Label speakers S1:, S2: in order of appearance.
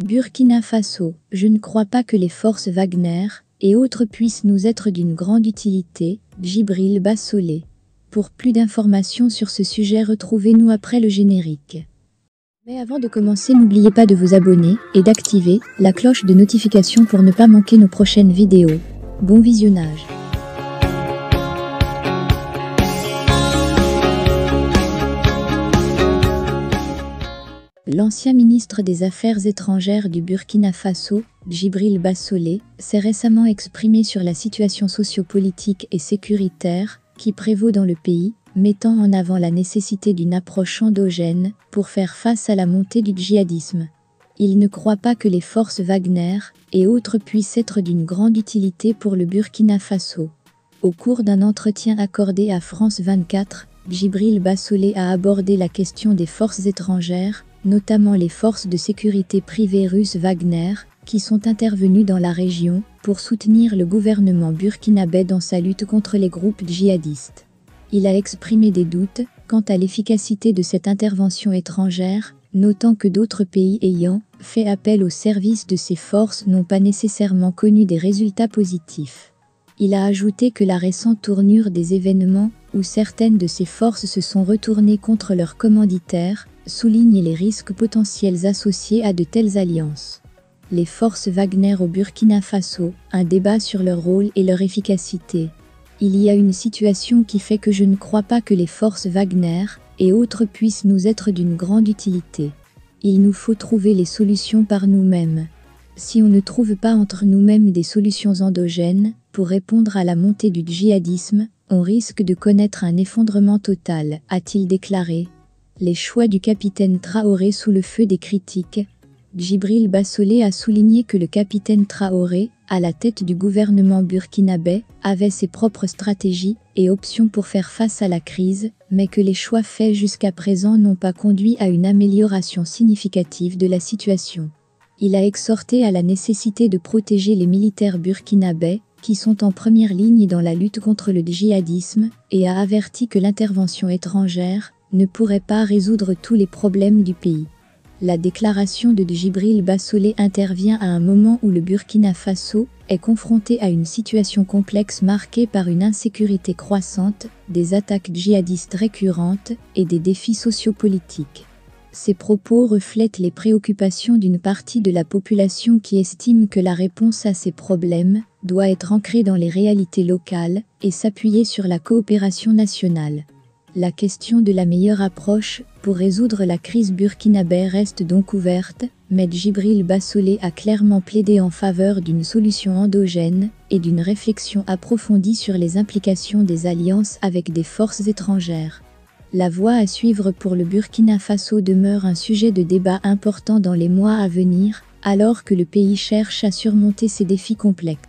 S1: Burkina Faso, je ne crois pas que les forces Wagner et autres puissent nous être d'une grande utilité. Djibril Bassolé. Pour plus d'informations sur ce sujet, retrouvez-nous après le générique. Mais avant de commencer, n'oubliez pas de vous abonner et d'activer la cloche de notification pour ne pas manquer nos prochaines vidéos. Bon visionnage. L'ancien ministre des Affaires étrangères du Burkina Faso, Djibril Bassolé, s'est récemment exprimé sur la situation sociopolitique et sécuritaire qui prévaut dans le pays, mettant en avant la nécessité d'une approche endogène pour faire face à la montée du djihadisme. Il ne croit pas que les forces Wagner et autres puissent être d'une grande utilité pour le Burkina Faso. Au cours d'un entretien accordé à France 24, Djibril Bassolé a abordé la question des forces étrangères, notamment les forces de sécurité privées russes Wagner, qui sont intervenues dans la région pour soutenir le gouvernement burkinabé dans sa lutte contre les groupes djihadistes. Il a exprimé des doutes quant à l'efficacité de cette intervention étrangère, notant que d'autres pays ayant fait appel aux services de ces forces n'ont pas nécessairement connu des résultats positifs. Il a ajouté que la récente tournure des événements, où certaines de ces forces se sont retournées contre leurs commanditaires, souligne les risques potentiels associés à de telles alliances. Les forces Wagner au Burkina Faso, un débat sur leur rôle et leur efficacité. Il y a une situation qui fait que je ne crois pas que les forces Wagner et autres puissent nous être d'une grande utilité. Il nous faut trouver les solutions par nous-mêmes. Si on ne trouve pas entre nous-mêmes des solutions endogènes pour répondre à la montée du djihadisme, on risque de connaître un effondrement total, a-t-il déclaré. Les choix du capitaine Traoré sous le feu des critiques. Djibril Bassolé a souligné que le capitaine Traoré, à la tête du gouvernement burkinabé, avait ses propres stratégies et options pour faire face à la crise, mais que les choix faits jusqu'à présent n'ont pas conduit à une amélioration significative de la situation. Il a exhorté à la nécessité de protéger les militaires burkinabés, qui sont en première ligne dans la lutte contre le djihadisme, et a averti que l'intervention étrangère ne pourrait pas résoudre tous les problèmes du pays. La déclaration de Djibril Bassolé intervient à un moment où le Burkina Faso est confronté à une situation complexe marquée par une insécurité croissante, des attaques djihadistes récurrentes et des défis sociopolitiques. Ces propos reflètent les préoccupations d'une partie de la population qui estime que la réponse à ces problèmes doit être ancrée dans les réalités locales et s'appuyer sur la coopération nationale. La question de la meilleure approche pour résoudre la crise burkinabé reste donc ouverte, mais Djibril Bassolé a clairement plaidé en faveur d'une solution endogène et d'une réflexion approfondie sur les implications des alliances avec des forces étrangères. La voie à suivre pour le Burkina Faso demeure un sujet de débat important dans les mois à venir, alors que le pays cherche à surmonter ces défis complexes.